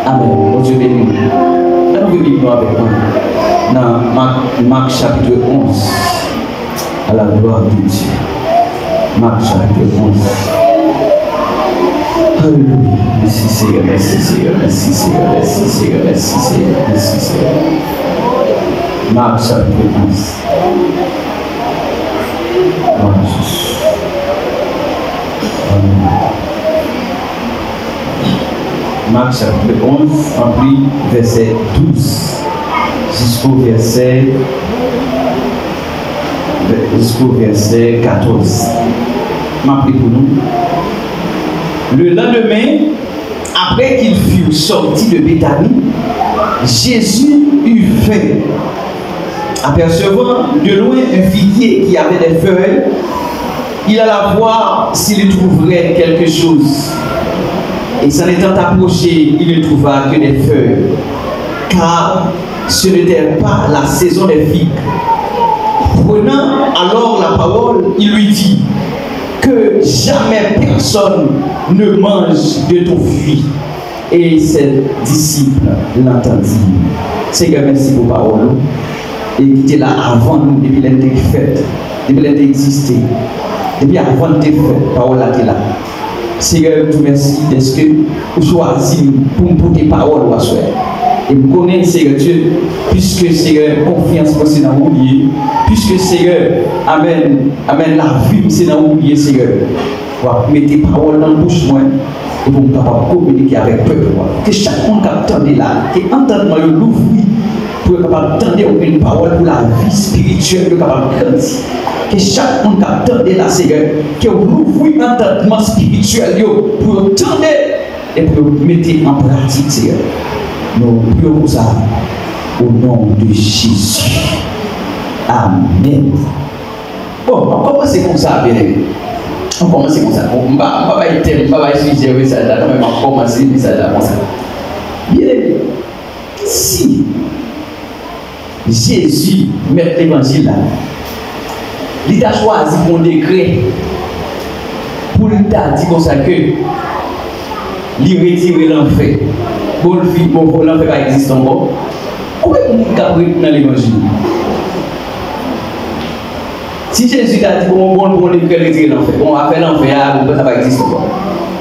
Amen. Bon Dieu béni. Nous venons avec moi dans Marc chapitre 11. À la gloire de Dieu. Marc chapitre 11. Alléluia. Merci Seigneur, merci Seigneur, merci Seigneur, merci Seigneur, merci Seigneur, merci Seigneur. Marc chapitre 11. Marc chapitre 11, rempli verset 12 jusqu'au verset 14. M'a pris pour nous. Le lendemain, après qu'ils furent sortis de Béthanie, Jésus eut faim. Apercevant de loin un figuier qui avait des feuilles, il alla voir s'il trouverait quelque chose. Et s'en étant approché, il ne trouva que des feuilles, car ce n'était pas la saison des figues. Prenant alors la parole, il lui dit que jamais personne ne mange de ton fruit. Et ses disciples l'entendirent. Seigneur, merci pour la parole. Et qui était là avant nous, depuis l'année faite, depuis l'année existé, depuis avant de faire, la parole était là. Seigneur, je vous remercie d'être que vous choisissez pour me porter parole au soir. Et vous connaissez, Seigneur Dieu, puisque Seigneur, confiance c'est dans vous lié, puisque Seigneur, Amen, Amen, la vie c'est dans vous lié, Seigneur. Vous mettez parole dans la bouche, moi, et vous pouvez communiquer avec le peuple. Que chaque monde qui attend là, qui entend moi, l'ouvrir, pour être capable d'entendre une parole pour la vie spirituelle, pour capable de grandir. Que chaque monde qui attend là, Seigneur, que vous ouvrez l'entendement spirituel pour entendre et pour mettre en pratique, Seigneur. Nous prions ça au nom de Jésus. Amen. Bon, on commence comme ça, bien aimé. On commence comme ça. On ne va pas suivre ça, on va commencer ça comme ça. Bien aimé, si Jésus met l'évangile là, il a choisi mon décret pour lui dire comme ça que il retire l'enfer. Bon, l'enfer pas existe encore. Comment vous avez dans l'évangile? Si Jésus a dit bon décret retirer l'enfer, on va faire l'enfer, ça va exister encore.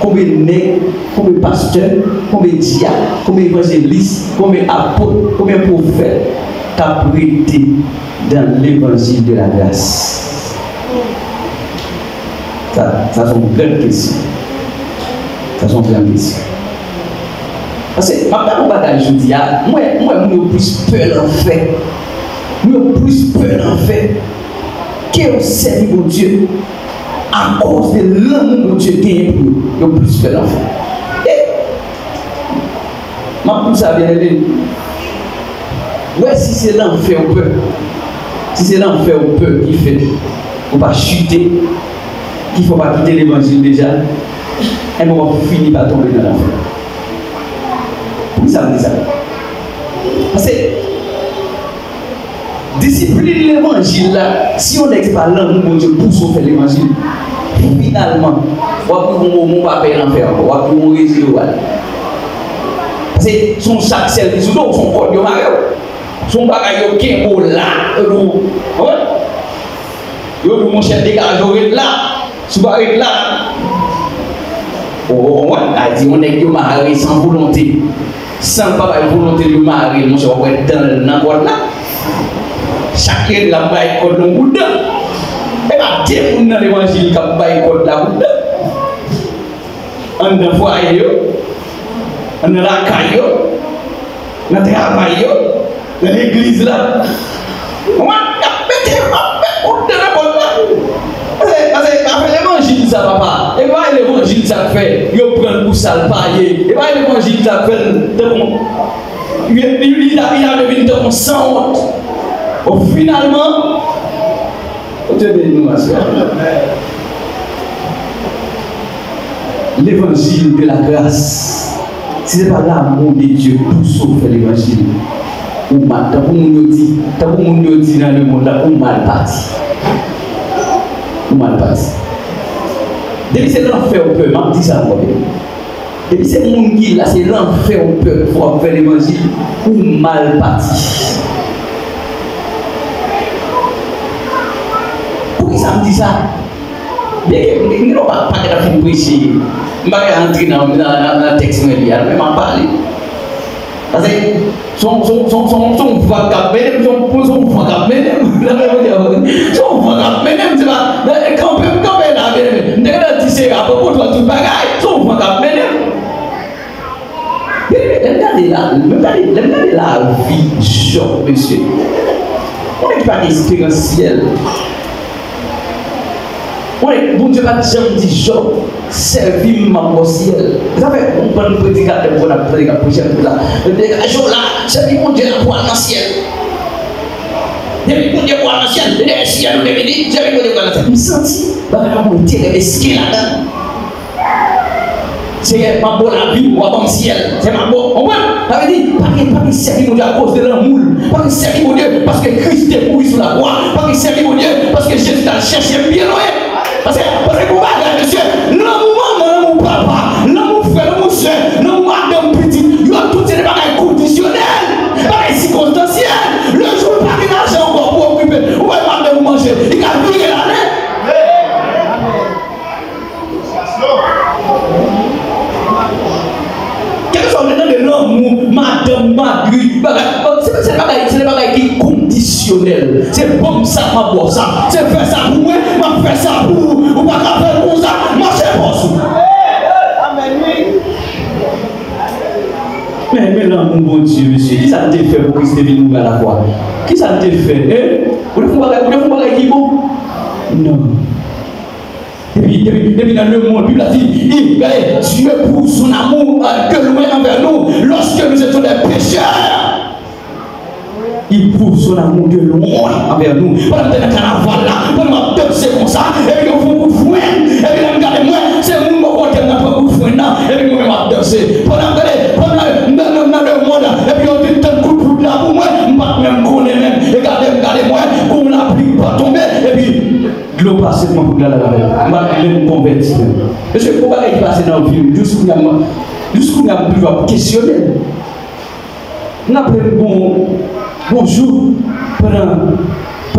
Combien de nègres, combien de pasteurs, combien de diacres, combien d'évangélistes, combien d'apôtres, combien de prophètes qu'a prêté dans l'évangile de la grâce? Ça c'est une grande question. Ça c'est une grande question. Parce que maintenant, on va dire, je dis, moi, je plus peur en fait. Je plus peur en fait. Que servi mon Dieu à cause de l'amour que Dieu gagne pour nous. Je plus peur en fait. Et, ma ça bien aidé. Ouais, si c'est l'enfer, on peut. Si c'est l'enfer, on peut, qui fait. On va chuter. Il ne faut pas quitter l'évangile déjà. Et on va finir par tomber dans l'enfer. Ça me dit ça. Parce que discipliner l'évangile là, si on n'est pas là, nous Dieu pousse faire l'évangile. Finalement, on va payer l'enfer, on va résister. Parce que son sac service ou son corps de mario, son bagage qui est là, mon chef dégage là, sous là. On a dit on est marié sans volonté. Sans pas la volonté de marier, mon cher, on va être dans n'importe là. Chacun la baille code dans le bout. Et bien, Dieu, dans l'évangile, qui a baille code là. On a foyer, on a la caille, on a le travail, on a l'église là. On a pété, on a l'évangile, ça va pas. Et pas l'évangile, ça fait. Il prend pour ça le pailler. Et pas l'évangile, ça fait. Il a devenu de mon sang honte. Finalement, Dieu bénisse nous. L'évangile de la grâce, si ce n'est pas l'amour de Dieu pour sauver l'évangile, ou mal, tant pour nous dire dans le monde, ou mal parti. Ou mal parti. Depuis c'est l'enfer, on peut m'en dire ça encore. Et puis c'est le monde qui là, c'est l'enfer au peuple pour faire l'évangile ou mal parti. Pourquoi ça me dit ça? Bien que nous n'avons pas de prêcher, je ne vais pas entrer dans le texte, mais je vais m'en parler. Parce que son voix cap même, son voix cap même, son voix cap même, c'est pas quand même là, mais quand tu sais à propos de tout bagaille, son voix cap même. Regardez la vie Job, monsieur. On n'est pas expérientiel. Bon Dieu va jamais dire Job, servis-moi au ciel. Vous savez, on peut nous prédicateur pour la prédication là. Job là, servis mon Dieu pour aller dans le ciel. Depuis mon Dieu pour aller dans le ciel, le ciel nous devait dire, servis mon Dieu pour aller dans le ciel. Je me sens, bah, mon Dieu, il est esqué là-dedans. C'est ma bonne vie, moi, bon ciel. C'est ma bonne. On voit, ça veut dire, pas qu'il servit mon Dieu à cause de l'amour. Pas qu'il servit mon Dieu parce que Christ est pourri sur la croix. Pas qu'il servit mon Dieu parce que Jésus t'a cherché bien loin. Parce que vous regardez, monsieur, l'amour maman, l'amour papa, l'amour frère, l'amour soeur, l'amour madame petite, il y a toutes ces bagages conditionnels, bagages circonstanciels. Le jour où il n'y a pas d'argent encore pour occuper, vous pouvez demander vous manger, il y a plus de l'année. Quel soit le nom de l'amour, madame, c'est des bagages qui sont conditionnels. C'est bon ça, ma boire ça. C'est faire ça pour moi, ma faire ça pour vous. Ou pas faire pour ça, marchez pour ça. Mais là, mon bon Dieu, monsieur, qui ça t'a fait pour Christ est venu à la croix? Qui ça t'a fait? Vous ne faites pas qui bon? Non. Depuis dans le monde, la Bible a dit, Dieu pour son amour que loin envers nous, lorsque nous étions des pécheurs. Il prouve son amour de loin envers nous. Pendant que nous carnaval là, pendant que c'est comme ça, et puis on fait beaucoup de foin, et puis on regarde moi, c'est nous qui avons fait beaucoup de foin là, et puis nous avons dansé. Pendant dans le monde, et puis on dit tant de coups de là pour moi, je ne pas même connaître même, regardez-moi, comme la pluie va tomber, et puis l'eau passe pour la laver. Je vais me convertir. Parce que pourquoi il passe dans le film, jusqu'où il y a plus questionner. On a pris bonjour pendant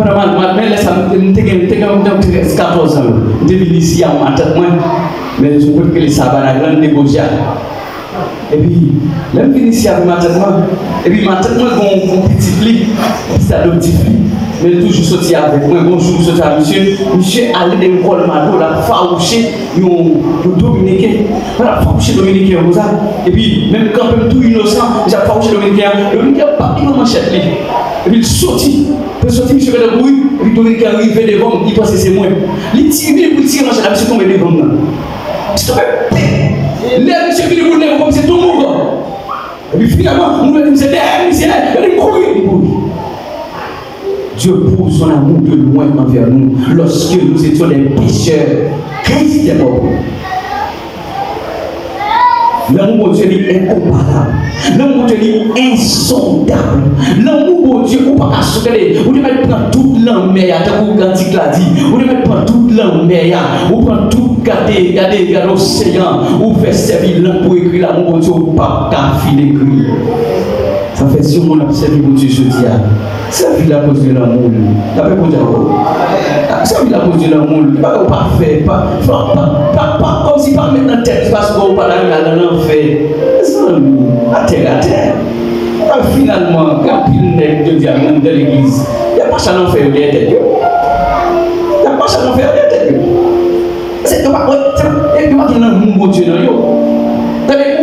ma laisse à 14 ans. Je suis ici à ma tête, mais je veux que les sabbats la grande négociation. Et puis, là, je suis ici avec ma tête, et puis ma tête, moi, mon petit flic, c'est adoptif. Mais toujours sorti avec moi, bonjour, sorti à monsieur. Monsieur allait dans l'école Mado, la fauché, nous dominiquer. Voilà, fauché dominiquer, comme ça. Et puis, même quand même tout innocent, j'ai fauché dominiquer, pas de manchette. Et puis, il sortit, monsieur fait le bruit, et puis dominiquer arrivé devant, il pense que c'est moi. Il tire, pour tirer manchette, monsieur tombe devant moi. Stop. Là, monsieur vient de vous comme c'est tout le monde. Et puis finalement, nous nous disons, il courir. Dieu prouve son amour de loin envers nous. Lorsque nous étions des pécheurs, Christ est mort. L'amour de Dieu est incomparable. L'amour de Dieu est insondable. L'amour de Dieu, vous ne pouvez pas sauter. Vous devez prendre toute la mer, comme Gandik l'a dit. Vous devez prendre toute la mer. Vous prenez tout, garder l'océan. Vous faites servir l'homme pour écrire l'amour de Dieu. Vous ne pouvez pas filer écrire. Ça fait sûrement la servir pour Dieu, je dis. Servir la cause de l'amour. La paix pour Dieu. Servir la cause de l'amour. Pas parfait. Pas comme si pas mettre dans la tête parce qu'on ne va pas dans l'enfer. À terre. Finalement, quand il est de diamant de l'église, il n'y a pas ça d'enfer au lieu d'être. Il n'y a pas ça d'enfer au lieu d'être. C'est pas qu'il y a un bon Dieu dans l'eau.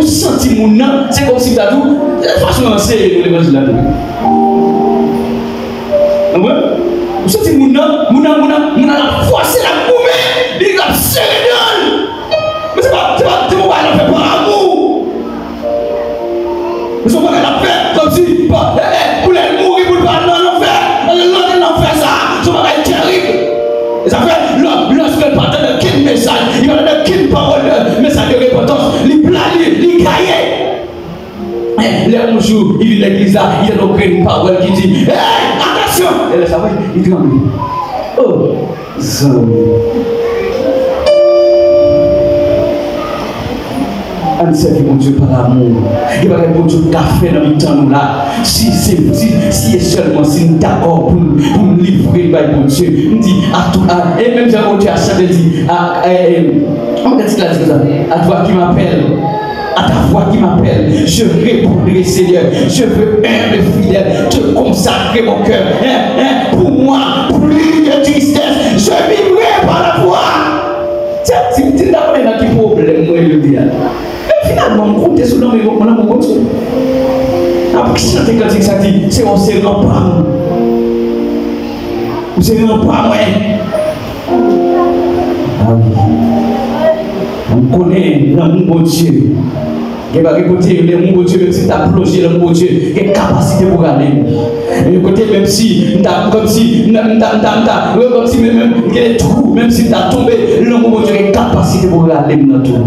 Vous sentez mon nom, c'est comme si tu as tout. Franchement, c'est l'évangile là. Vous sentez mon nom, la force est la poumée, il a serré dedans. Mais c'est pas la fait par amour. Mais c'est pas la fait comme si, pour les mourir, pour le pas dans l'enfer. L'enfer ça, c'est pas terrible. Et ça fait, lorsque le partage de quel message, il y a de quelle parole, message de repentance, il planie, il caille. Les bonjour, il vient l'église là, il y a aucune parole qui dit, attention. Et là, ça va, il tremble. Oh, On serve mon Dieu par l'amour. Il va bon Dieu café dans le temps là. Si et seulement si nous d'accord pour nous livrer par mon Dieu. On dit à tout et même mon Dieu à chaque dit on dit ça à toi qui m'appelle. À ta voix qui m'appelle, je répondrai, Seigneur. Je veux être fidèle, te consacrer mon cœur. Pour moi, plus de tristesse, je vivrai par la foi. Tiens, si tu n'as pas de problème, moi, je le dis. Et finalement, on compte sur l'homme et mon Dieu. Après, si tu as dit ça, c'est on s'est rempli. Vous s'est rempli, moi. Ah oui. On connaît l'amour de Dieu. Il va écouter le mot de Dieu, même si tu as plongé le mot de Dieu, il y a une capacité pour aller. Écoutez, même si tu as comme si même il y a des trous, même si tu as tombé, le mot de Dieu, il y a une capacité pour aller dans tout.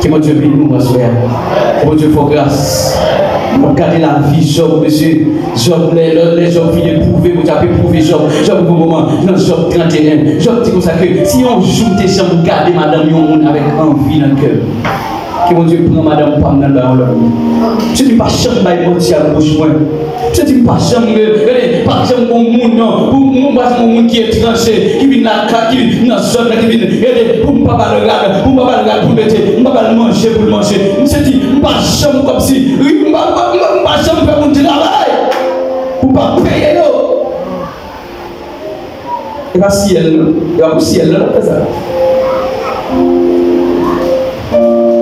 Que mon Dieu bénisse nous, mon frère. Que mon Dieu fasse grâce. Regardez la vie, Job, monsieur. Job, les gens viennent éprouver, vous avez éprouvé Job. Job, au moment, dans Job 31. Job dit comme ça que si on joue des gens, regardez madame, on avec envie dans le cœur. Que mon Dieu prend madame pour amener dans le je ne dis pas chambre à mentir à bouche moi. Je ne dis pas chambre, par exemple, pour mon non, pour mon monde qui est tranché, qui vient là, qui vient dans zone, qui vient, pour ne pas le regarder, pour ne pas le regarder, pour mettre, pour ne pas le manger, pour le manger. Je ne dis pas chambre comme si, pas chambre pour mon travail, pour ne pas payer l'eau. Et pas si elle, là, c'est ça.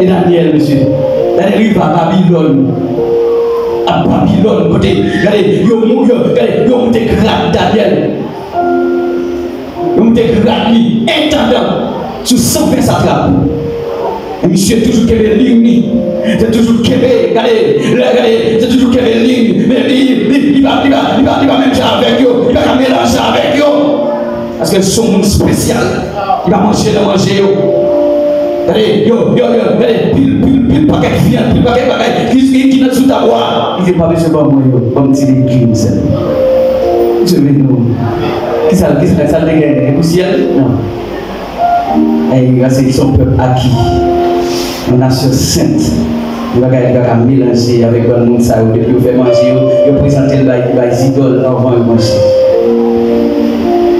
Et Daniel, monsieur, Daniel va à Babylone. À Babylone, côté, regardez, yo monté grade Daniel. Yo monté grade lui, intendant, sur 120 satrapes. Et monsieur toujours qu'il y avait ligne, c'est toujours qu'il y avait, regardez, c'est toujours qu'il y avait ligne, mais il va même faire avec eux, il va mélanger avec eux. Parce que c'est un monde spécial, il va manger. Allez, allez, pile paquet de viande, pile paquet de bagaille, qui n'a sous ta voix. Il dit pas besoin de moi, comme tu dis, qui c'est. Je vais nous. Qui ça dégage? Et poussière? Non. Et c'est son peuple acquis, une nation sainte. Il va mélanger avec le monde, ça, depuis qu'il fait manger, il présente les idoles avant de manger.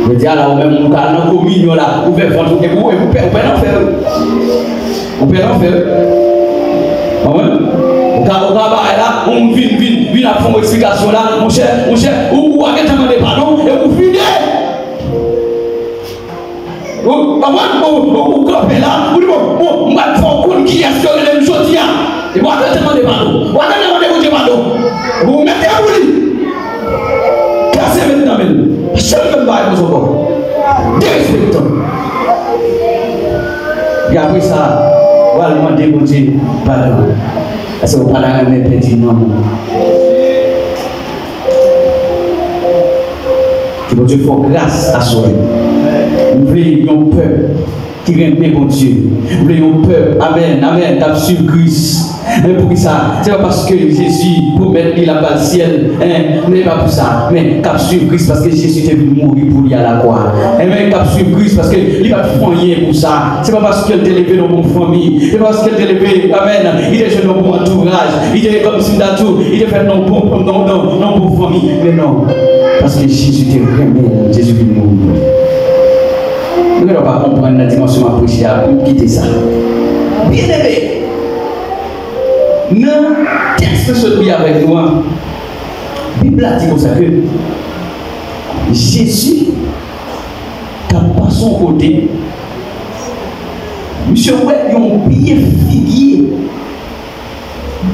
Je dis alors, même mon cas, dans la communion là, vous pouvez faire tout, vous pouvez en faire. Vous pouvez en faire. Au cas là, on vient à faire une explication là, mon cher, vous avez demandé pardon et vous finissez. Vous campez là, vous dites, bon, on va faire un coup qui est sur les mêmes choses. Et vous avez demandé pardon. Vous avez demandé pardon. Vous mettez à vous. Cassez maintenant. Je ne peux pas vous encore. Dérespectons. Et après ça, on va demander mon Dieu pardon. Parce que vous parlez à mes petits noms. Que mon Dieu fasse grâce à soi. Nous voulons un peuple qui aime mon Dieu. Nous voulons un peuple, amen, qui a suivi Christ. Mais pour ça, c'est pas parce que Jésus promet qu'il a pas le ciel, mais pas pour ça, mais qu'il a suivi Christ parce que Jésus est venu mourir pour lui à la croix. Et même qu'il a suivi Christ parce qu'il va faire rien pour ça. C'est pas parce qu'il est élevé dans mon famille, c'est pas parce qu'il est élevé, amen, il est jeune dans mon entourage, il est comme si il est fait dans mon famille, mais non, parce que Jésus est vraiment, Jésus est venu mourir. Nous ne pouvons pas comprendre la dimension appréciable pour quitter ça. Bien aimé. Non, qu'est-ce que je dis avec moi? La Bible a dit comme ça que Jésus, par son côté, monsieur, ils ont bien figuier,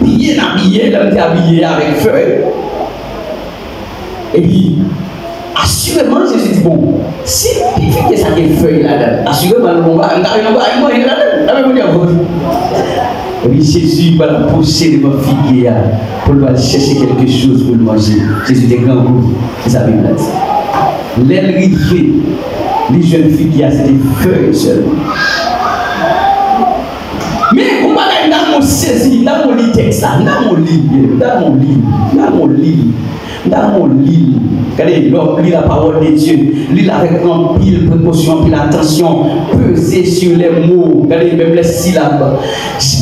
bien habillé, habillé avec feu. Et puis, assurément, Jésus dit, bon, si il fait que ça des feuilles là-dedans, assurément, on va aller là-dedans. Et puis Jésus va la pousser devant figuier pour aller chercher quelque chose pour le manger. Jésus était grand goût, c'est ça Bible dit. L'aile riffée, les jeunes filles qui a c'était feuilles seulement. Mais on va aller dans mon saisi, dans mon lit texte là, dans mon livre, Dans mon lit, regardez, lit la parole de Dieu, lit avec un pile précaution, pile attention, peser sur les mots, regardez même les syllabes. La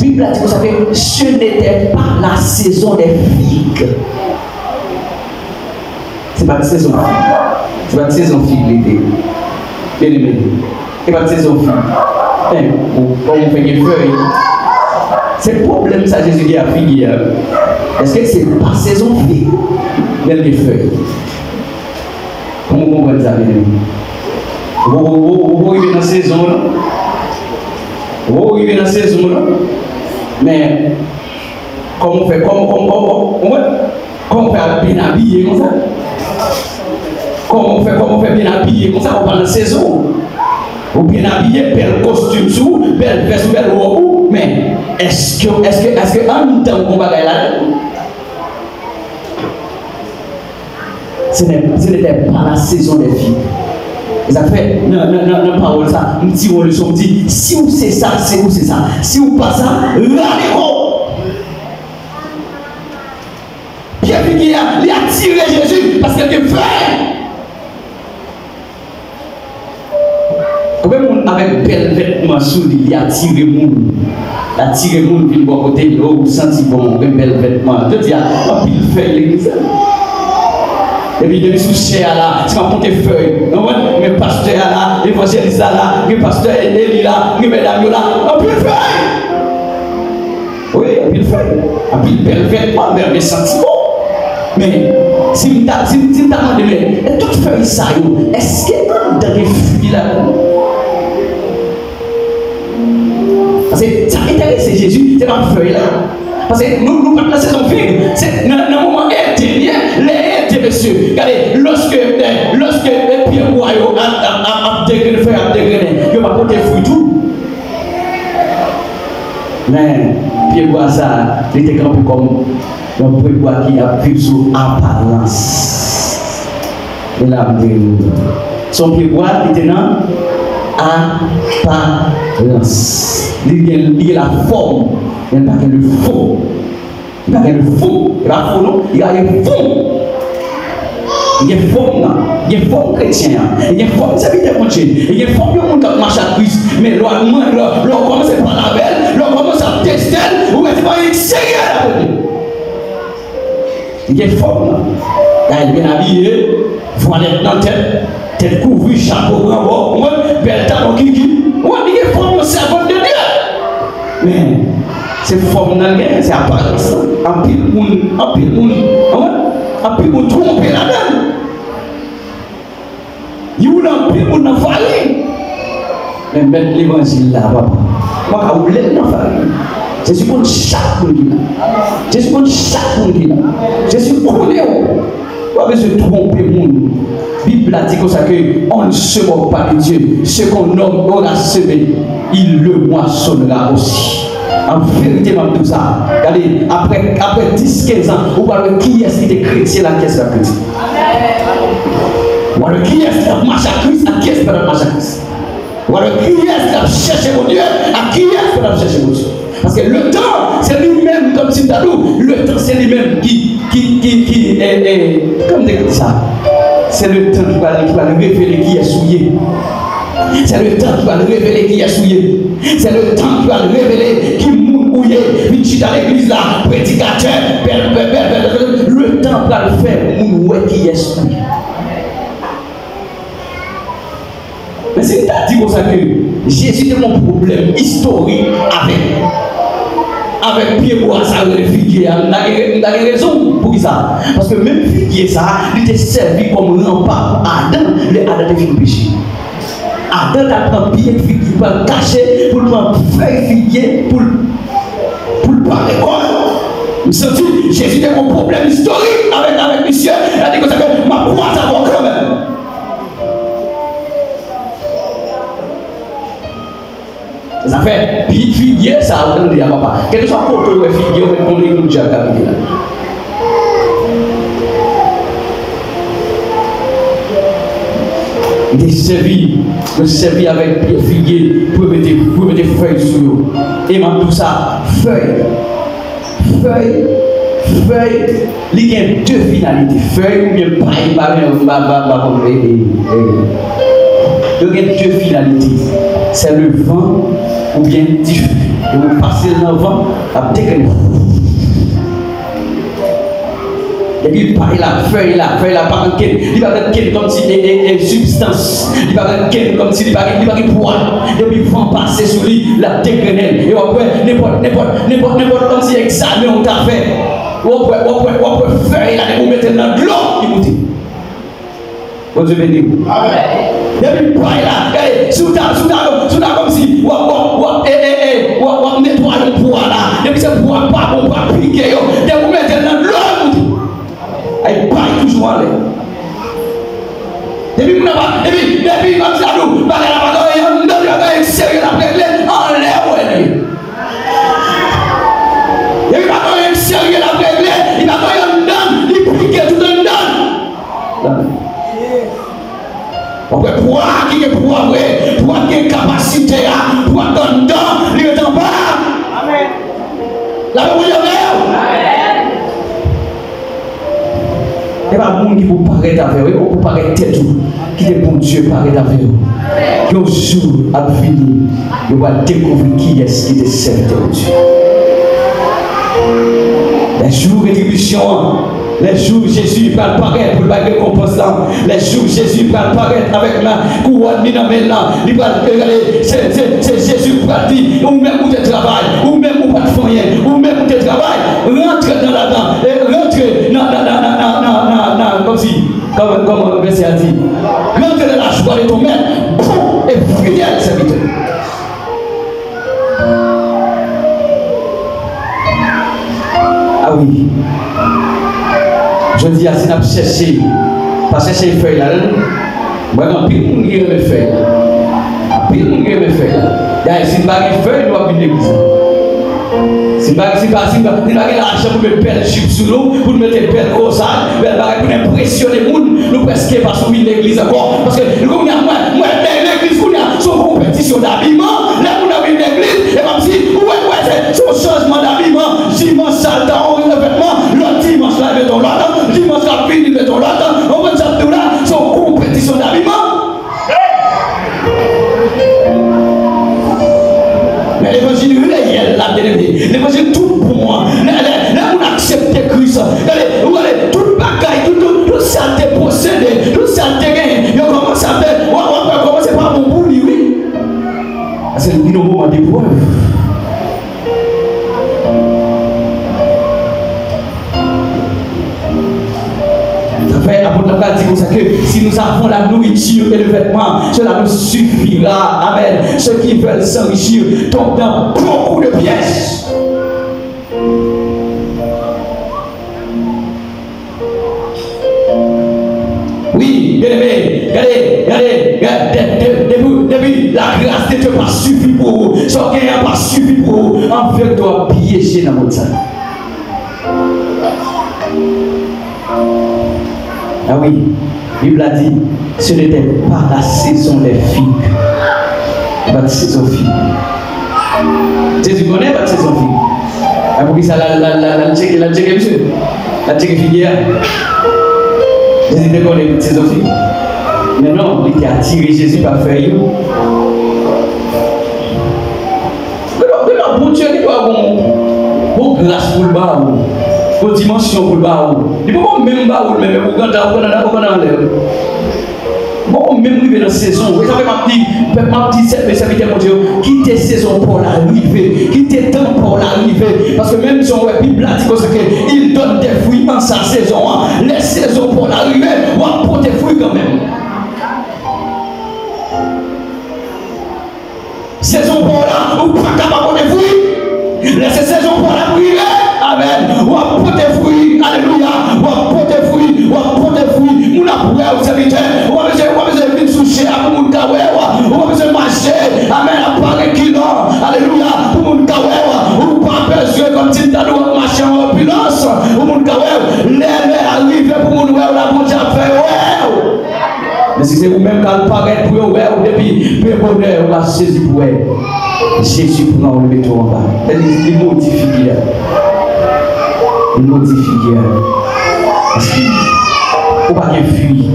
Bible a dit, vous savez, ce n'était pas la saison des figues. C'est pas la saison figue. C'est pas la saison figue l'été. Bien aimé. C'est pas la saison figue. Quand on fait des feuilles, c'est le problème ça Jésus qui a figue. Est-ce que c'est pas saison figue? Bien des feuilles. Comment on comprend ça, bien aimé? Vous arrivez dans la saison là. Vous arrivez dans la saison là. Mais comment on fait? Comment on fait bien habillé comme ça? Comment on fait bien habillé comme ça? On parle de saison. Ou bien habillé, bel costume sous, belle veste, belle robe. Mais est-ce que en temps qu'on va là? Ce n'était pas la saison des filles. Ça fait, non, parole ça, un petit rôle, on dit, si vous c'est ça, c'est vous c'est ça. Si vous pas ça, râlez-vous. Pierre qui a tiré Jésus parce qu'il a fait. Avec bel vêtement sous lui, il a tiré moun. Il a tiré moun, puis il va côté, il a senti bon, un bel vêtement. Je dis, ah, puis il fait l'église. Et puis, depuis sous chair là, tu vas prendre tes feuilles. Mais pasteur là, évangéliste là, le pasteur Eli là, le mesdames là, on peut le faire. Oui, on peut le faire. On peut le bel vêtement, mais sentiments. Mais, si tu as demandé, mais toutes feuilles ça, est-ce qu'il y a dans les filles là? Parce que ça intéresse Jésus, c'est pas une feuille là. Parce que nous parlons de la saison figue. C'est dans le moment intérieur, les intéressés. Regardez, lorsque Pierre Boyau a dégrené, il va porter fruit tout. Mais Pierre Boyau, ça, il était campé comme un Pierre Boyau qui a vécu sous apparence. Et là, son Pierre Boyau était dans apparence. Il y a la forme, il n'y a pas que le faux. Il n'y a pas que le faux. Il y a faux, non? Il y a le faux. Il y a faux, non? Il y a faux chrétien. Il y a faux, ça veut dire mon Dieu. Il y a faux, il y a marche à Christ. Mais l'on commence par la belle, l'on commence à tester, ou est-ce pas une sérieux? Il y a faux, non? Il est bien habillé, voilette dans la tête couverte, chapeau grand bord, belle talon kiki. Il y a faux, c'est à de Dieu. Mais c'est forme dans le gain, c'est apparence. Un pile moun tromper là-dedans. Il y a un pile moun dans la farine. Mais mettre l'évangile là, papa. Moi, quand vous voulez dans la farine, Jésus pour chaque monde. Jésus pour chaque monde. Jésus connaît. Pas besoin de tromper le monde. La Bible a dit comme ça qu'on ne se moque pas de Dieu. Ce qu'on nomme, on a semé, il le moissonnera aussi. En vérité, même tout ça. Regardez, après 10-15 ans, vous parlez qui est-ce qui est chrétien, la caisse de la chrétien. Vous parlez qui est-ce qui a marché à Christ, à qui est-ce qui a marché à Christ. Vous parlez qui est-ce qui a cherché mon Dieu, à qui est-ce qui a cherché mon Dieu. Parce que le temps, c'est lui-même, comme si nous, le temps, c'est lui-même qui comme dit ça, c'est le temps qui va nous révéler qui est souillé. C'est le temps qui va nous révéler qui est souillé. C'est le temps qui va nous révéler qui mouillé. Puis tu es dans l'église là, prédicateur, le temps va le faire mouiller qui est souillé. Mais c'est dit comme ça que Jésus a mon problème historique avec Pierre Bois, ça le figuier. On a raison pour ça. Parce que même figuier ça, il était servi comme rempart pour Adam. Adam était fini péché. Adam a pris pied figuier pour le cacher, pour le faire figuier, pour le parler comme. Jésus a un problème historique avec monsieur. Il a dit que ça fait ma croix ça va quand même. Ça fait figuier, ça a dit à papa. Quel que soit le côté où figuier, on va prendre le déjà capité là. Il est servi avec pied figuier pour mettre feuilles sur eux. Et même tout ça, feuilles feuille, il y a deux finalités. Feuille ou bien paille, il y a deux finalités. C'est le vent ou bien du feu. Et vous passez dans le vent, à dégainer. Et puis la feuille là, pas il va comme si des substances, il va comme si il va poids. Et puis il vent passer sur lui, la dégainer. Et après, n'importe comme si examen on t'a fait. Ou après feuille là, vous mettez dans de l'eau, il vous dit. Bon Dieu béni. Amen. Et puis paille là, regardez, sous ta comme si, nettoie le poids là. Et puis ce poids pas bon, pas piquer. Et vous mettez dans de l'eau, il vous dit. Elle paille toujours en l'air. Et puis, comme ça, nous, on a sérieux après en l'air. Et puis, on a sérieux après il va il pique tout un dan. Après, pour qui est pour qui est capacité, pour dedans, il est en bas. Amen. La Amen. Il n'y a pas de monde qui peut paraître avec vous, qui peut paraître tête, qui est bon Dieu paraître avec vous. Un jour à venir, il va découvrir qui est-ce qui est serviteur de Dieu. Les jours de rétribution, les jours où Jésus va apparaître pour le récompense, les jours où Jésus va apparaître avec la couronne de là, il va regarder, c'est Jésus qui va dire, ou même où tu travailles, ou même où pas de foyer, ou même où tu travailles, rentre dans la dent, rentre comme si, comme le verset a dit, rentre dans la joie de ton maître, et fidèle serviteur. Ah oui. Je dis à si nous chercher, pas chercher les feuilles là. Moi, je ne peux pas les feuilles. Je ne peux pas les feuilles. Si nous n'avons pas de feuilles, nous avons une église. Si nous n'avons pas l'argent pour mettre pelle chip sous nous, pour mettre pelle au sac, pour impressionner les gens, nous presque pas sur l'église encore. Parce que nous avons l'église, nous avons une compétition d'habillement. Là, nous avons une église, et même si, c'est un changement d'habillement, dimanche, salta, on met le vêtement, l'autre dimanche, là, mettons l'autre, dimanche, là, fini, mettons l'autre, on met ça tout là, c'est une compétition d'habillement. Mais l'évangile réel, là, l'évangile tout pour moi, là, on accepte Christ, tout bagaille, tout ça te possédé, tout ça te gagné, on commence à faire, on va commencer par mon bout, oui. C'est le moment d'épreuve. Dit que si nous avons la nourriture et le vêtement, cela nous suffira. Amen. Ceux qui veulent s'enrichir tombent dans beaucoup de pièges. Oui, bien aimé, regardez, la grâce de Dieu pas suffi pour vous. Son gain n'a pas suffi pour vous. En fait, doit piéger dans votre sang. Ah oui, la Bible a dit, ce n'était pas la saison des figues, pas la saison figues. Jésus connaît pas la saison figues. Ah, pour qui ça la checker, monsieur? La checker figuière. Jésus ne connaît pas la saison figues. Mais non, il était attiré Jésus par faire you. Mais non, bon Dieu, il doit avoir bon grâce pour le bas. Pour dimension pour le bas. Il ne peut pas même bas ou même pour quand on a l'air. Bon, même arrivé dans la saison, vous savez, ma petite serviteur, mon Dieu, quittez saison pour l'arrivée, quittez temps pour l'arrivée. Parce que même si on voit Bible là, il donne des fruits en sa saison. Les saisons pour l'arrivée, on va porter des fruits quand même. Saison pour là, on ne peut pas porter des fruits. Laissez saison pour l'arrivée. Amen. On va porter des fruits. Alléluia. On va porter des fruits. On va porter des fruits. On a pour vous serviteur. On va venir soucher à mon kawe. On va venir marcher. Amen. À part un kilo. Alléluia. Pour mon kawe. On ne peut pas besoin comme si tu as marché en opulence. Pour mon kawe. Les arrivent pour mon ouais. La bonne a fait ouais. Mais si c'est vous-même qui apparaît pour vous, depuis peu bonheur, on va saisir pour vous. Jésus prend le mettre en bas. Il modifie. Il modifie. Parce qu'il ne faut pas qu'il fuit.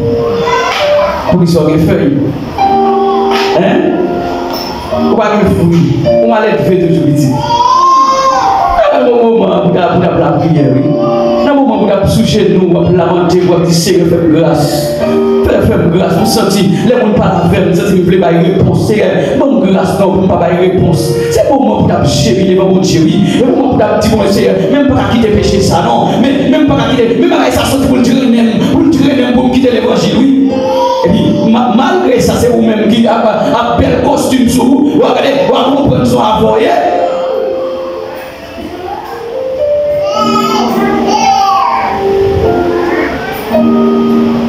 Pour qu'il soit feuille. Hein? Ou pas qu'il fuit. On va aller faire toujours vite. Dans le moment où on a la prière, dans le moment où on a souché nous, on a lamenté, on a dit Seigneur, fais grâce. Fais grâce. On sentit, les gens ne parlent pas faire, on sentit qu'ils ne veulent pas y réponse. Mon grâce, non, pour ne pas y réponse. C'est pour moi pour gérer devant mon Dieu, oui. C'est pour moi pour dire, mon Seigneur, même pas quitter péché, ça, non. Mais même pas quitter, même pas ça, c'est pour le dire même, pour quitter l'évangile, oui. Et puis, malgré ça, c'est vous-même qui a un bel costume sur vous. Vous regardez, vous comprenez son envoyé.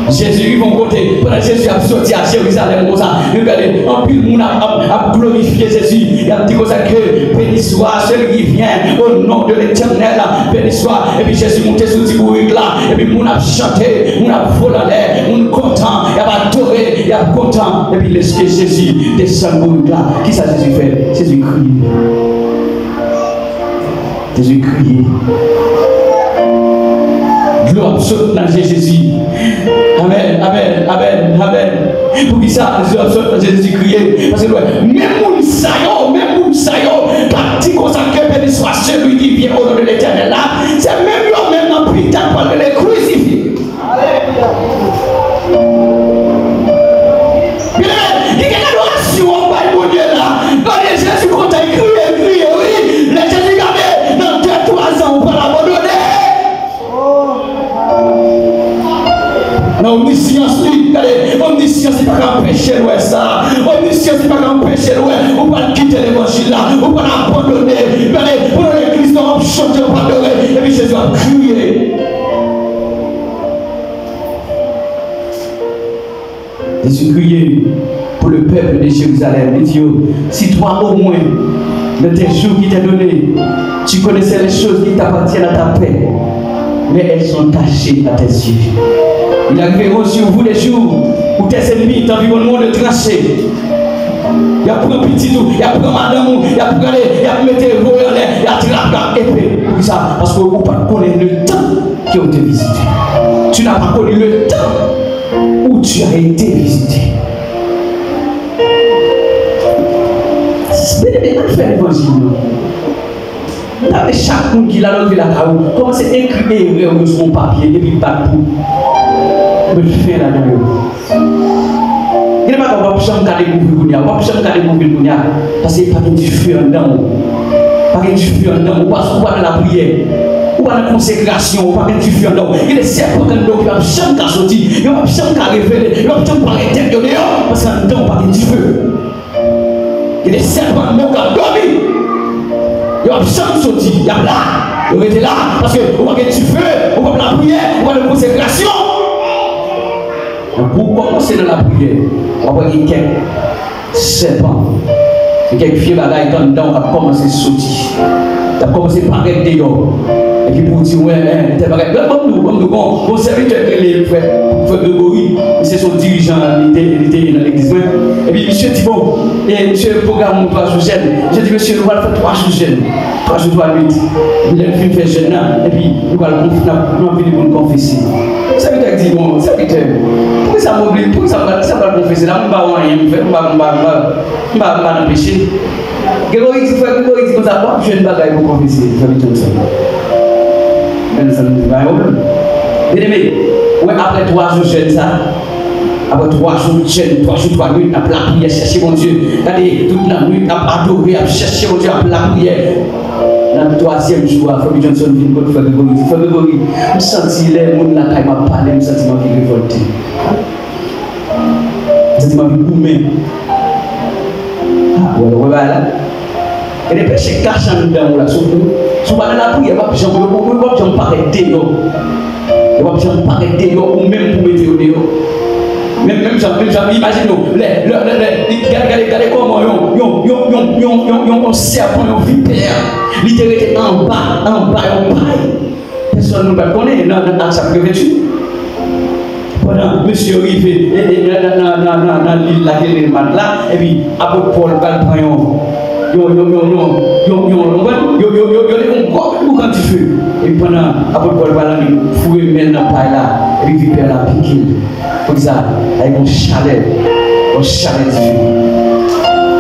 Jésus, ils vont côté. Pendant que Jésus a sorti à Jérusalem, comme ça, regardez, en plus, on a glorifié Jésus. Il a dit comme ça que béni soit celui qui vient au nom de l'Éternel. Béni soit. Et puis Jésus montait sur ce bourrique là. Et puis on a chanté, on a volé en l'air, on est content, il a adoré, il a content. Et puis laissez Jésus descendre au bourrique là. Qui ça Jésus fait? Jésus crie. Jésus crie. Gloire saute dans Jésus. Amen, amen, amen, amen. Pour qui ça, gloire saute dans Jésus crier. Parce que même moun sayo, pas dit qu'on s'en béni soit celui qui vient au nom de l'Éternel là. C'est même eux même dans le putain pour les crucifier. Il y a une adoration au mon Dieu là. Quand Jésus compte à crier, oui. Les Jésus gardé dans 2-3 ans pour l'abandonner. Omniscience, omniscience, c'est pas qu'empêcher ouais ça. Omniscience, c'est pas qu'empêcher ouais. On va quitter l'évangile là, on va l'abandonner. Pour l'église, on va chanter, on va adorer. Et puis Jésus a crié. Jésus criait pour le peuple de Jérusalem. Il dit, si toi au moins, de tes jours qui t'est donné, tu connaissais les choses qui t'appartiennent à ta paix, mais elles sont cachées à tes yeux. Il arrivera sur vous des jours où tes ennemis t'environneront de trancher. Il y a pris un petit tout, il y a pris madame, il y a pris il y a mis tes voix en l'air, il y a tiré la épée. Pour ça, parce que vous ne connaissez pas le temps qui a été visité. Tu n'as pas connu le temps où tu as été visité. C'est bien de faire l'évangile. Chaque monde qui a levé la carreau, commence à écrire sur son papier et puis battre pour. Me faire la même. Il n'est pas comme on va changer découvrir, on va changer découvrir parce qu'il n'y a pas de feu en dedans. Pas de feu en dedans, on va dans la prière, on va dans la consécration, on va dans le feu en dedans. Il est certain que nous va changer sortir, il va changer révéler, il va changer arrêter de dehors parce qu'en dedans pas de feu. Il est certain que nous va dormir. Il va changer sortir, il y a là, il était là parce qu'on va dans le feu, on va dans la prière, on va dans la consécration. Pour commencer dans la prière, on va dire quelques serpents, quelques filles bagailles dedans, on va commencer à sortir. On va commencer par être dehors. Et puis pour dire, ouais, t'es pas comme nous, bon serviteur qui est frère Grégory, c'est son dirigeant, il était dans l'église. Et puis monsieur dit, bon, et monsieur programme 3 jours jeune. Je dis, monsieur, nous allons faire 3 jours jeune. 3 jours, 3 nuits. Il a fait faire jeune, et puis nous allons venir pour nous confesser. Serviteur dit, bon, serviteur, pourquoi ça m'oblige, pourquoi ça va confesser là, on va rien faire, on va empêcher. Grégory dit, comme ça, je ne vais pas pour confesser. Bien aimé, après 3 jours jeune ça, après 3 jours jeune, 3 jours, 3 nuits, après la prière, chercher mon Dieu. Regardez, toute la nuit, adorer, chercher mon Dieu, après la prière. Dans le 3e jour, Frère Johnson vient contre Frère Grégory. Frère Grégory, je sens les gens là qui m'ont parlé, je sens ma vie révoltée. Je sens ma vie boumée. Ah, voilà. Et les péchés cachés dedans, là, sur la prière, il ne va pas arrêter. Il ne va pas arrêter, ou même pour mettre au dehors. Même imaginez-nous, regardez comment un serpent, un vipère, il était en bas, personne ne va connaître dans sa prévention. Pendant monsieur arrivé dans l'île là, et puis après Paul va prendre quand tu fais. Et pendant, après Paul va il fouille dans la paille là, et puis vipère la piquer. Comme ça, avec mon chalet du feu.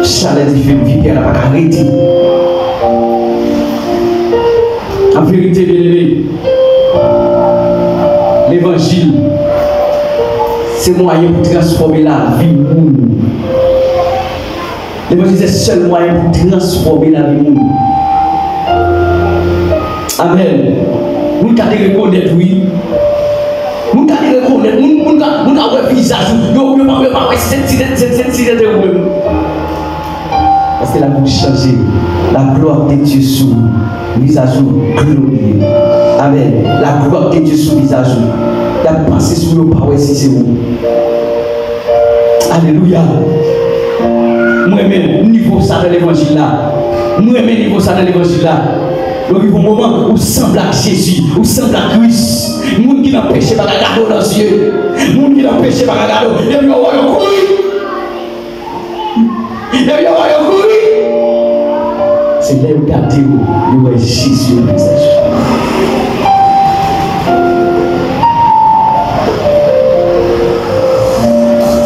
Chalet du feu, vipère la pas arrêter. En vérité, bien aimé, l'évangile, c'est moyen pour transformer la vie du monde. L'évangile, c'est le seul moyen pour transformer la vie du monde. Amen. Nous devons reconnaître, oui. Nous devons reconnaître, nous devons avoir un visage. Nous devons avoir cette idée de nous. Parce que la vie change. La gloire de Dieu sous le visage glorieux. Amen. La gloire de Dieu sous le visage. La pensée sur le power si c'est vous. Alléluia. Moi-même, niveau ça dans l'évangile là. Moi-même, niveau ça dans l'évangile là. Donc, il y a un moment où semble à Jésus, où semble à Christ. Les gens qui n'ont péché pas regarder dans les yeux. Les gens qui n'ont péché pas regarder. Et puis, on va courir. C'est là où regardez où vous voyez Jésus au visage.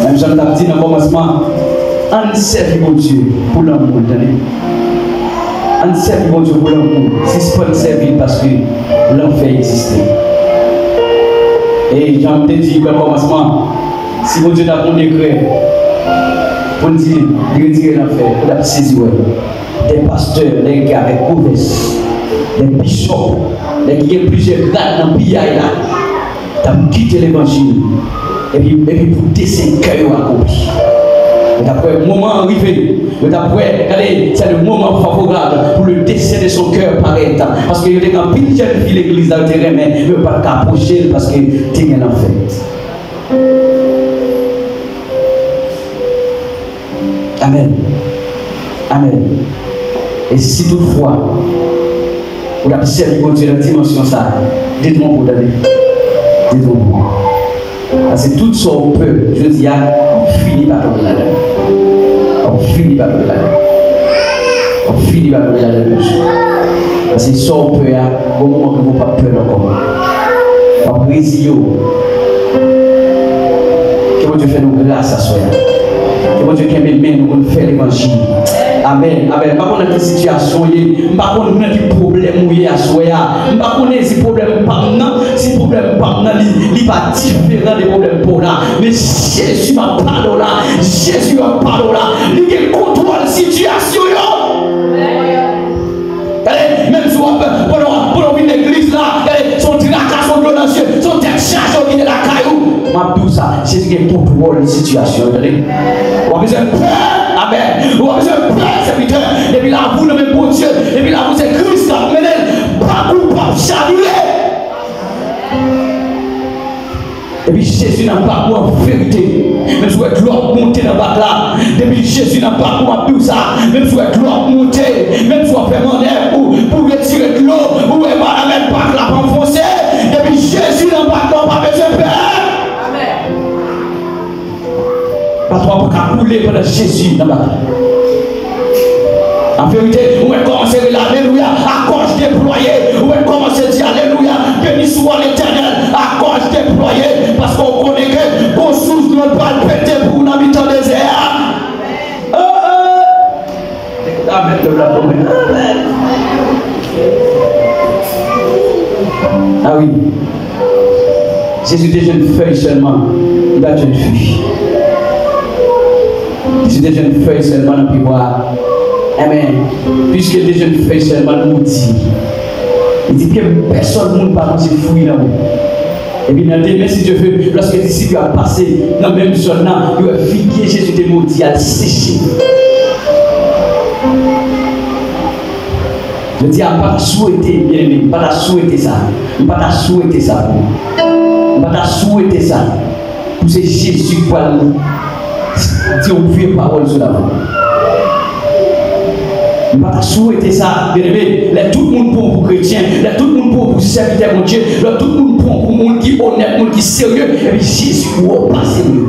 Même Jean l'a dit dans le commencement, on serve mon Dieu pour l'amour. On serve mon Dieu pour l'amour. Si ce n'est pas servir parce que l'enfer existait. Et Jean te dit au commencement, si mon Dieu n'a pas de décret, pour dire, retirer l'enfer, pour la saisir. Des pasteurs, des gars avec mauvaise, des bishops, des qui ont plusieurs grades dans le pays là, tu as quitté l'évangile et puis pour descendre cœur accompli. Et après le moment arrivé, et après, c'est le moment favorable pour le décès de son cœur paraître. Parce qu'il y a des gens qui ont fait l'église dans le terrain, mais ils ne peuvent pas t'approcher parce que tu es en enfer. Amen. Amen. Et si toutefois, vous avez servi mon Dieu dans la dimension ça, dites-moi pour d'aller. Dites-moi. Parce que tout ce qu'on peut, je dis, on finit par tomber là-dedans. On finit par tomber là-dedans. On finit par tomber là-dedans. Parce que ce qu'on peut, au moment que vous n'avez pas peur encore. On brise. Que mon Dieu fait nous grâce à soi. Que mon Dieu qui aime nous faire l'évangile. Amen. Amen. Pas qu'on a des situations, pas qu'on a des problèmes où il y a soya, pas qu'on a des problèmes pas non, si problème pas non, il va différent des problèmes pour là. Mais Jésus m'a parlé là, Jésus m'a parlé là, il contrôle la situation. Même si on pour l'église là, son tracas, son glorieux, son décharge au milieu de la caillou. M'a tout ça, Jésus qui contrôle la situation. On a besoin de peur. Amen. Vous avez un plein serviteur. Et puis là, vous le même bon Dieu. Et puis là, vous êtes Christ. Menez, pas coupable, chaluré. Et puis Jésus n'a pas pour en vérité. Même si vous êtes l'autre monter dans le bac là. Et puis Jésus n'a pas pour en tout ça. Même si vous êtes l'autre monter. Même si vous faites mon air pour retirer de l'eau. Ou vous n'avez pas la même bac là pour enfoncer. Et puis Jésus n'a pas besoin de peur. Pas toi pour couler pendant Jésus dans la vie. En vérité, où est commencé à dire Alléluia, à gorge déployée. Où est commencé à dire Alléluia, béni soit l'Éternel, à gorge déployée. Parce qu'on connaît que qu'on souffle ne pas le péter pour un habitant désert. Amen. Ah oui. Jésus était une feuille seulement, il va être une fille. Si des jeunes feuilles seulement dans le pouvoir, amen. Puisque des jeunes feuilles seulement nous dit, il dit que personne ne peut pas se fouiller là. Et puis dans demain, si Dieu veut, lorsque les disciples ont passé dans la même zone là, il a figué Jésus des maudits à sécher. Je dis à pas souhaiter, bien aimé, pas souhaiter ça. Pas souhaiter ça. Pas souhaiter ça. Pour c'est Jésus qui parle. Si on fait parole sur la voie. On va souhaiter ça, bien aimé. Tout le monde pour chrétien, tout le monde pour serviteur de Dieu, tout le monde pour le monde qui est honnête, le monde qui est sérieux, et puis Jésus pour passer mieux.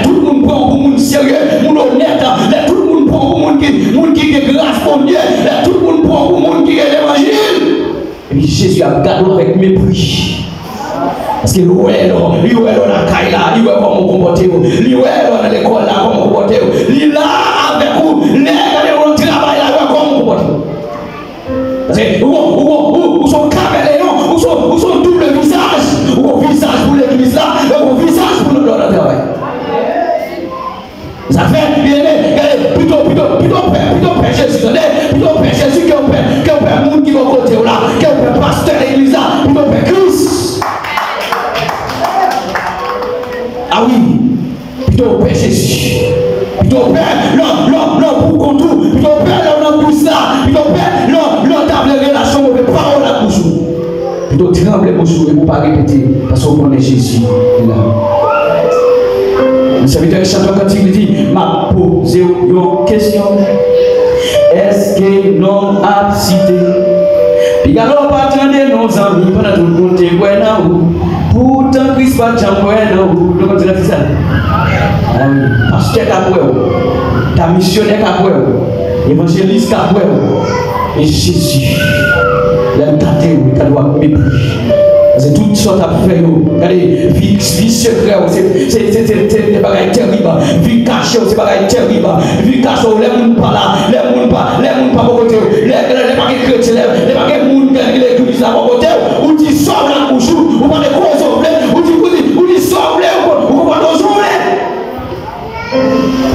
Tout le monde prend pour monde sérieux, monde honnête, tout le monde prend pour monde qui a grâce pour Dieu, tout le monde prend pour monde qui a l'évangile. Et puis Jésus a gardé avec mépris. Parce que lui, il est dans la caille là, il est comment vous comportez, il est dans l'école là, comment vous comportez, il est là avec vous, il est dans le travail là, comment vous comportez. Parce que vous sont caméléons, vous sont double visage, vous visage pour l'église là, et vous visage pour notre travail. Ça fait bien, plutôt Père Jésus, plutôt Père Jésus qui est Père monde qui va côté là, qui est Père pasteur l'église là, plutôt Père Christ. Ah oui, plutôt Père Jésus, plutôt Père, non, pour contour, plutôt Père, non, pour ça, plutôt Père, non, table relation, mais parole à bouche. Plutôt tremble bouche et vous pas répéter, parce qu'on connaît Jésus. Là. Le serviteur chanteur quand il dit, m'a posé une question. Est-ce que l'homme a cité? Puis alors, pas attendre nos amis pendant tout le monde est bueno. Pourtant, Christ va t'en bueno. Comment tu l'as fait ça? Pasteur Capoué, ta missionnaire Capoué, évangéliste Capoué, et Jésus, l'imitateur, il doit mépris. C'est toutes sortes à faire. Regardez, vie secrète, c'est des bagages terribles. Vie cachée, c'est des bagages terribles. Vie cachée, les gens pas là, les gens pas au côté. Les bagages chrétiens, les bagages monde qui l'église là au côté. Ou dit sort là pour jour, ou pas de cause ou dit sort là, ou pas de journée.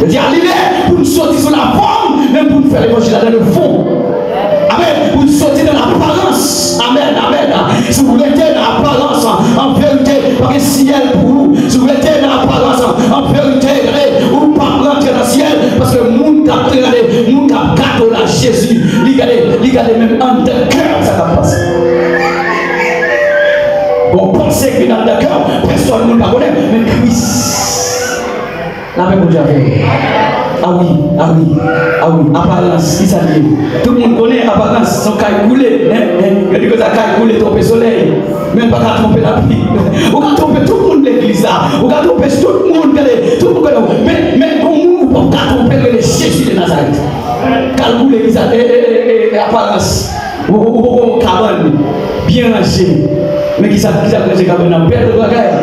Je dis arriver pour nous sortir sur la forme, même pour nous faire l'évangile dans le fond. Amen. Pour sortir de l'apparence. Amen. Si vous mettez dans l'apparence, en vérité, parce que ciel pour vous. Si vous mettez dans l'apparence, en vérité, vous ne pas rentrer dans le ciel. Parce que le monde qui a gâté la Jésus, il a même en de cœur, ça va passer. Bon, pensez que dans le cœur, personne ne va connaître, mais Christ. La même chose. Ah oui, apparence, qui s'allie. Tout le monde connaît apparence, son caille coulé. Il dit que ça caille coulé, tromper soleil. Même pas qu'à tromper la pluie. On va tromper tout le monde l'église là. On va tromper tout le monde. Mais comment on peut tromper le Jésus de Nazareth? Calculer l'église apparence. Ou cabane, bien rangé. Mais qui s'appelle cabane dans perte de bagaille.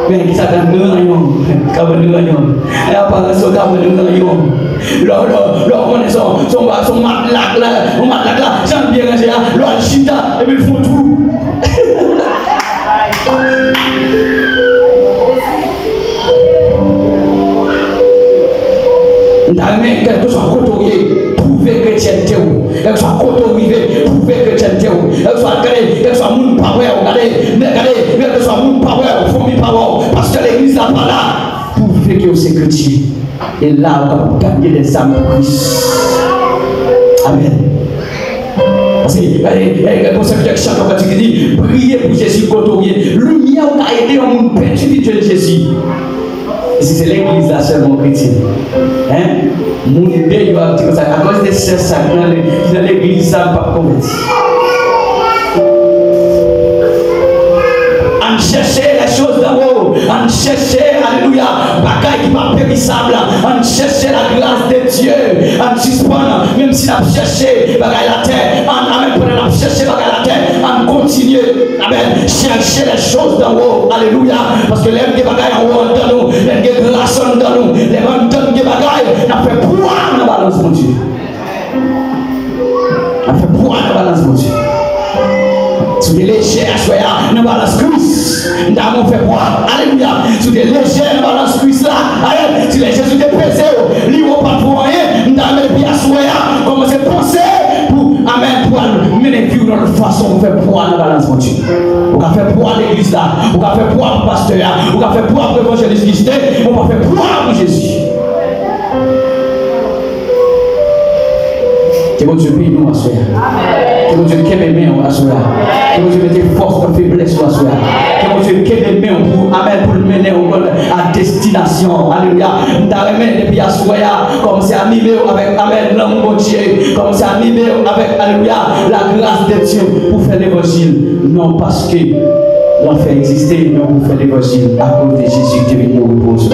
Mais qui s'appelle Nérayon, cabane Nérayon. Et apparence au cabane Nérayon. Leur connaissance, son matelas là, j'aime bien ranger là, leur chita, et puis ils font tout. D'ailleurs, quelque chose côtoyé, prouver chrétienté ou, quelque chose côtoyé, prouver chrétienté ou, quelque soit moun power, regardez, quelque soit moun power, famille power, parce que l'église n'a pas là, prouver que c'est chrétien. Et là, on va gagner des âmes pour Christ. Amen. Parce que le concept de chacun quand il dit priez pour Jésus côtoyer, lumière on a aidé au monde perdu de Jésus. Et c'est l'église là seulement chrétienne. Hein? Mon idée il va dire ça à cause de ça dans l'église ça pas converti. On chercher les choses d'en haut, on chercher, alléluia, bagaille qui va périssable, on chercher la grâce de Dieu, on suspend, même si on cherché bagaille la terre, on chercher bagaille la terre, on continue, amen, chercher les choses d'en haut, alléluia, parce que les bagailles en haut dans nous, les grâces dans nous, les montagnes de bagailles, on fait pouvoir dans la balance, mon Dieu. On fait pouvoir dans la balance, mon Dieu. Sous des légères, soyez dans la balance Christ. Nous avons fait boire. Alléluia. Sous des légères, dans la balance Christ là. Alléluia. Si les Jésus te pesé, ils ne vont pas pour rien. Nous avons bien soyez. Comment c'est pensé pour, amen, pour mener vie dans notre façon. On fait boire dans la balance, mon Dieu. On a fait boire l'église là. On a fait boire le pasteur là. On a fait boire l'évangéliste Christ. On a fait boire pour Jésus. Que mon Dieu prie nous à soi. Que mon Dieu qu'aime bien à soi. Que mon Dieu mette force dans faiblesse à soi. Que mon Dieu qu'aime bien pour amen pour le mener à destination. Alléluia. Nous t'arrêtons depuis à soi comme c'est animé avec amen l'homme mon Dieu. Comme c'est animé avec alléluia la grâce de Dieu pour faire l'évangile. Non parce que l'enfer existait, mais pour faire l'évangile à cause de Jésus qui est venu au repos.